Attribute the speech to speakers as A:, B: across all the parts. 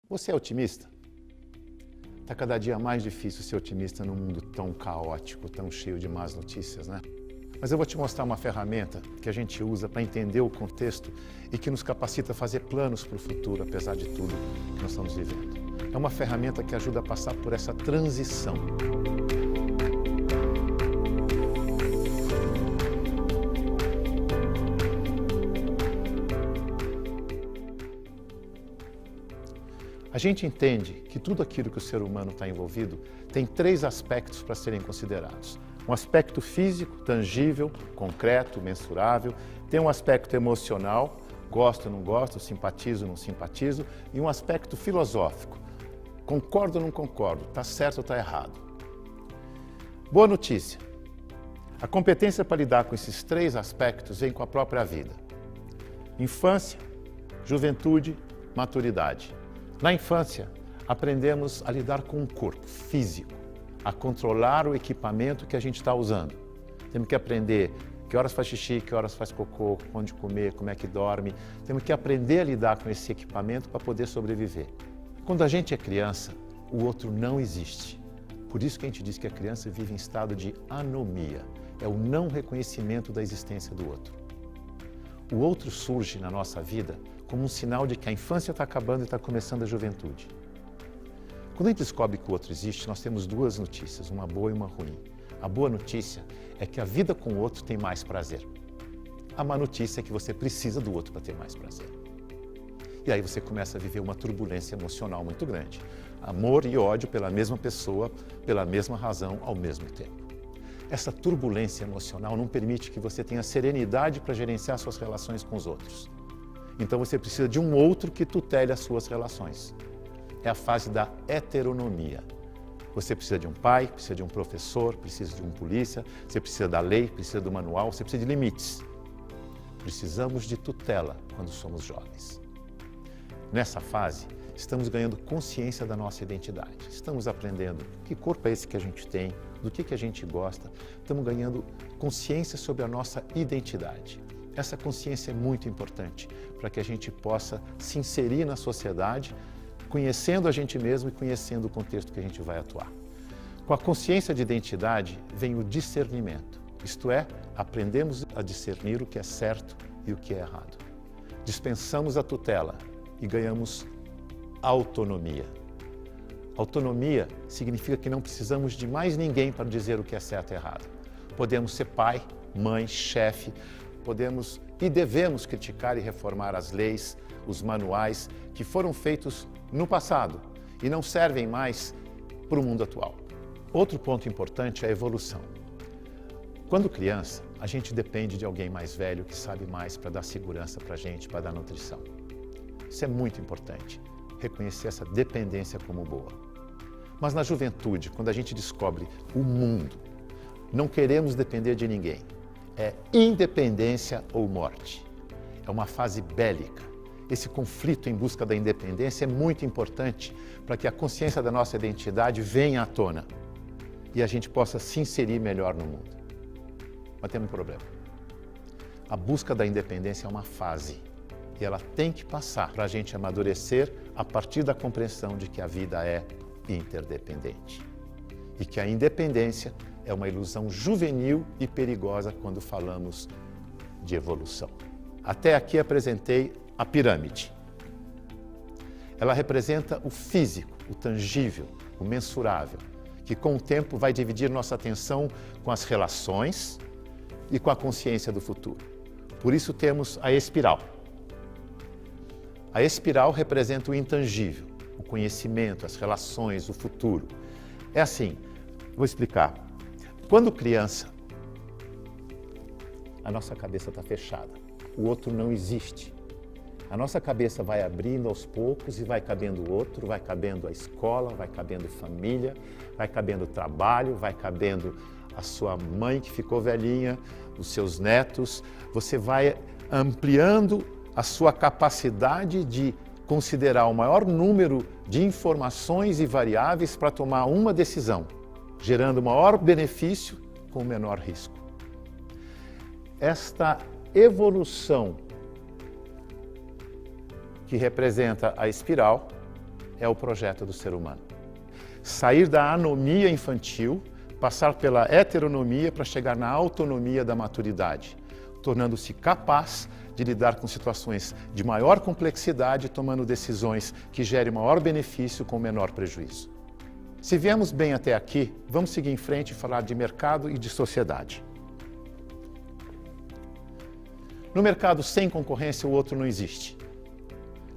A: Você é otimista? Está cada dia mais difícil ser otimista num mundo tão caótico, tão cheio de más notícias, né? Mas eu vou te mostrar uma ferramenta que a gente usa para entender o contexto e que nos capacita a fazer planos para o futuro, apesar de tudo que nós estamos vivendo. É uma ferramenta que ajuda a passar por essa transição. A gente entende que tudo aquilo que o ser humano está envolvido tem três aspectos para serem considerados. Um aspecto físico, tangível, concreto, mensurável. Tem um aspecto emocional, gosto, não gosto, simpatizo, não simpatizo. E um aspecto filosófico, concordo ou não concordo, está certo ou está errado. Boa notícia, a competência para lidar com esses três aspectos vem com a própria vida. Infância, juventude, maturidade. Na infância, aprendemos a lidar com o corpo físico, a controlar o equipamento que a gente está usando. Temos que aprender que horas faz xixi, que horas faz cocô, onde comer, como é que dorme. Temos que aprender a lidar com esse equipamento para poder sobreviver. Quando a gente é criança, o outro não existe. Por isso que a gente diz que a criança vive em estado de anomia. É o não reconhecimento da existência do outro. O outro surge na nossa vida como um sinal de que a infância está acabando e está começando a juventude. Quando a gente descobre que o outro existe, nós temos duas notícias, uma boa e uma ruim. A boa notícia é que a vida com o outro tem mais prazer. A má notícia é que você precisa do outro para ter mais prazer. E aí você começa a viver uma turbulência emocional muito grande. Amor e ódio pela mesma pessoa, pela mesma razão, ao mesmo tempo. Essa turbulência emocional não permite que você tenha serenidade para gerenciar suas relações com os outros. Então você precisa de um outro que tutele as suas relações. É a fase da heteronomia. Você precisa de um pai, precisa de um professor, precisa de um polícia, você precisa da lei, precisa do manual, você precisa de limites. Precisamos de tutela quando somos jovens. Nessa fase, estamos ganhando consciência da nossa identidade. Estamos aprendendo que corpo é esse que a gente tem, do que a gente gosta. Estamos ganhando consciência sobre a nossa identidade. Essa consciência é muito importante para que a gente possa se inserir na sociedade, conhecendo a gente mesmo e conhecendo o contexto que a gente vai atuar. Com a consciência de identidade vem o discernimento, isto é, aprendemos a discernir o que é certo e o que é errado. Dispensamos a tutela e ganhamos autonomia. Autonomia significa que não precisamos de mais ninguém para dizer o que é certo e errado. Podemos ser pai, mãe, chefe, podemos e devemos criticar e reformar as leis, os manuais que foram feitos no passado e não servem mais para o mundo atual. Outro ponto importante é a evolução. Quando criança, a gente depende de alguém mais velho que sabe mais para dar segurança para a gente, para dar nutrição. Isso é muito importante, reconhecer essa dependência como boa. Mas na juventude, quando a gente descobre o mundo, não queremos depender de ninguém. É independência ou morte. É uma fase bélica. Esse conflito em busca da independência é muito importante para que a consciência da nossa identidade venha à tona e a gente possa se inserir melhor no mundo. Mas tem um problema. A busca da independência é uma fase e ela tem que passar para a gente amadurecer a partir da compreensão de que a vida é interdependente e que a independência é uma ilusão juvenil e perigosa quando falamos de evolução. Até aqui apresentei a pirâmide. Ela representa o físico, o tangível, o mensurável, que com o tempo vai dividir nossa atenção com as relações e com a consciência do futuro. Por isso temos a espiral. A espiral representa o intangível, o conhecimento, as relações, o futuro. É assim, vou explicar. Quando criança, a nossa cabeça está fechada, o outro não existe. A nossa cabeça vai abrindo aos poucos e vai cabendo o outro, vai cabendo a escola, vai cabendo família, vai cabendo trabalho, vai cabendo a sua mãe que ficou velhinha, os seus netos. Você vai ampliando a sua capacidade de considerar o maior número de informações e variáveis para tomar uma decisão, gerando maior benefício com menor risco. Esta evolução que representa a espiral é o projeto do ser humano. Sair da anomia infantil, passar pela heteronomia para chegar na autonomia da maturidade, tornando-se capaz de lidar com situações de maior complexidade, tomando decisões que gerem maior benefício com menor prejuízo. Se viemos bem até aqui, vamos seguir em frente e falar de mercado e de sociedade. No mercado sem concorrência, o outro não existe.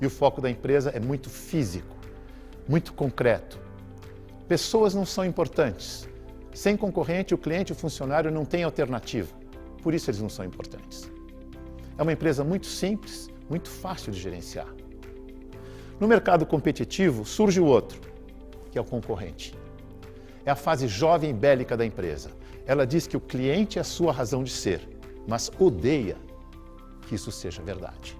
A: E o foco da empresa é muito físico, muito concreto. Pessoas não são importantes. Sem concorrente, o cliente e o funcionário não têm alternativa. Por isso eles não são importantes. É uma empresa muito simples, muito fácil de gerenciar. No mercado competitivo, surge o outro, que é o concorrente. É a fase jovem e bélica da empresa. Ela diz que o cliente é a sua razão de ser, mas odeia que isso seja verdade.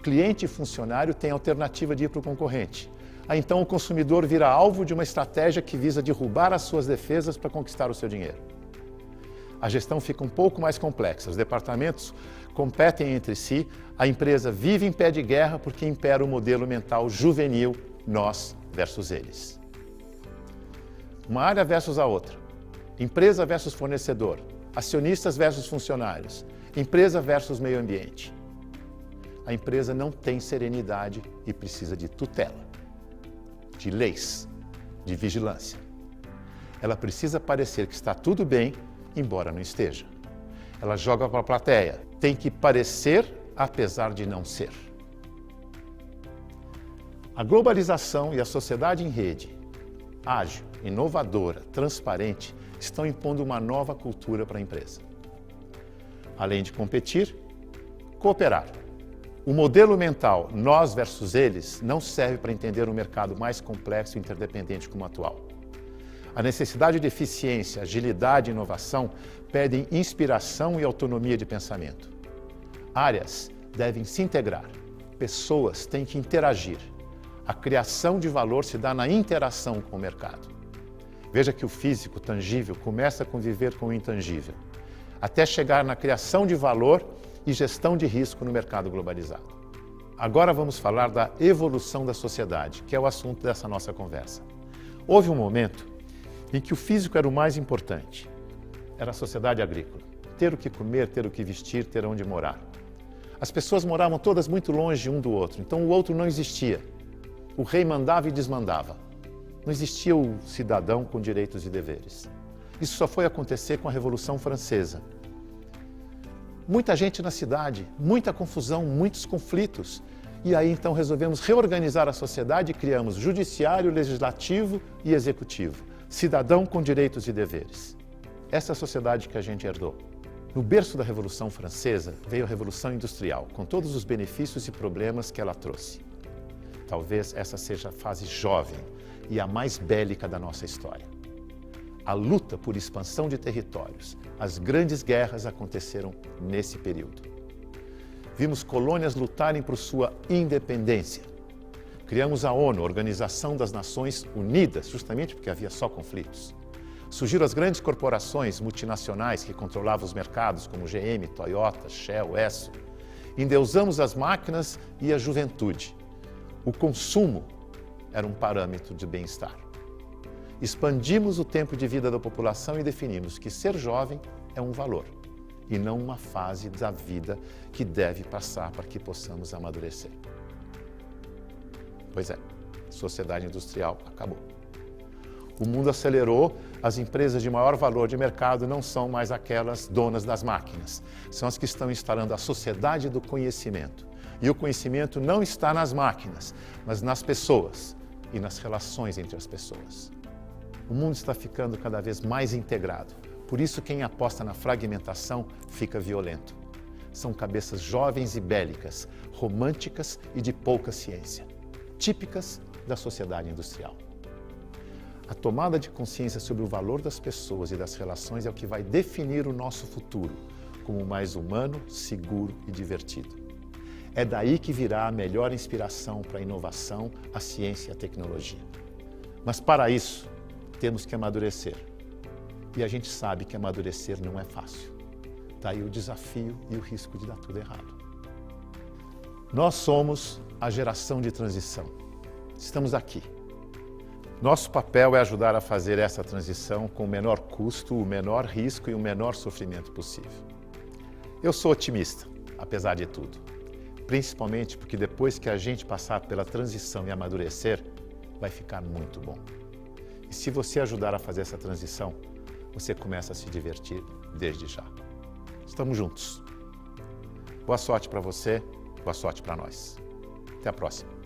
A: Cliente e funcionário têm a alternativa de ir para o concorrente. Aí então o consumidor vira alvo de uma estratégia que visa derrubar as suas defesas para conquistar o seu dinheiro. A gestão fica um pouco mais complexa, os departamentos competem entre si, a empresa vive em pé de guerra porque impera o modelo mental juvenil, nós versus eles. Uma área versus a outra, empresa versus fornecedor, acionistas versus funcionários, empresa versus meio ambiente. A empresa não tem serenidade e precisa de tutela, de leis, de vigilância. Ela precisa parecer que está tudo bem, embora não esteja. Ela joga para a plateia. Tem que parecer, apesar de não ser. A globalização e a sociedade em rede, ágil, inovadora, transparente, estão impondo uma nova cultura para a empresa. Além de competir, cooperar. O modelo mental nós versus eles não serve para entender um mercado mais complexo e interdependente como o atual. A necessidade de eficiência, agilidade e inovação pedem inspiração e autonomia de pensamento. Áreas devem se integrar, pessoas têm que interagir. A criação de valor se dá na interação com o mercado. Veja que o físico, tangível, começa a conviver com o intangível, até chegar na criação de valor e gestão de risco no mercado globalizado. Agora vamos falar da evolução da sociedade, que é o assunto dessa nossa conversa. Houve um momento em que o físico era o mais importante. Era a sociedade agrícola. Ter o que comer, ter o que vestir, ter onde morar. As pessoas moravam todas muito longe um do outro, então o outro não existia. O rei mandava e desmandava. Não existia o cidadão com direitos e deveres. Isso só foi acontecer com a Revolução Francesa. Muita gente na cidade, muita confusão, muitos conflitos. E aí então resolvemos reorganizar a sociedade e criamos judiciário, legislativo e executivo. Cidadão com direitos e deveres. Essa é a sociedade que a gente herdou. No berço da Revolução Francesa veio a Revolução Industrial, com todos os benefícios e problemas que ela trouxe. Talvez essa seja a fase jovem e a mais bélica da nossa história. A luta por expansão de territórios, as grandes guerras aconteceram nesse período. Vimos colônias lutarem por sua independência. Criamos a ONU, Organização das Nações Unidas, justamente porque havia só conflitos. Surgiram as grandes corporações multinacionais que controlavam os mercados, como GM, Toyota, Shell, Esso. Endeusamos as máquinas e a juventude. O consumo era um parâmetro de bem-estar. Expandimos o tempo de vida da população e definimos que ser jovem é um valor e não uma fase da vida que deve passar para que possamos amadurecer. Pois é, a sociedade industrial acabou. O mundo acelerou, as empresas de maior valor de mercado não são mais aquelas donas das máquinas, são as que estão instalando a sociedade do conhecimento. E o conhecimento não está nas máquinas, mas nas pessoas e nas relações entre as pessoas. O mundo está ficando cada vez mais integrado, por isso quem aposta na fragmentação fica violento. São cabeças jovens e bélicas, românticas e de pouca ciência, típicas da sociedade industrial. A tomada de consciência sobre o valor das pessoas e das relações é o que vai definir o nosso futuro como mais humano, seguro e divertido. É daí que virá a melhor inspiração para a inovação, a ciência e a tecnologia. Mas para isso, temos que amadurecer. E a gente sabe que amadurecer não é fácil. Daí o desafio e o risco de dar tudo errado. Nós somos a geração de transição. estamos aqui. Nosso papel é ajudar a fazer essa transição com o menor custo, o menor risco e o menor sofrimento possível. Eu sou otimista, apesar de tudo. Principalmente porque depois que a gente passar pela transição e amadurecer, vai ficar muito bom. E se você ajudar a fazer essa transição, você começa a se divertir desde já. Estamos juntos. Boa sorte para você, boa sorte para nós. Até a próxima.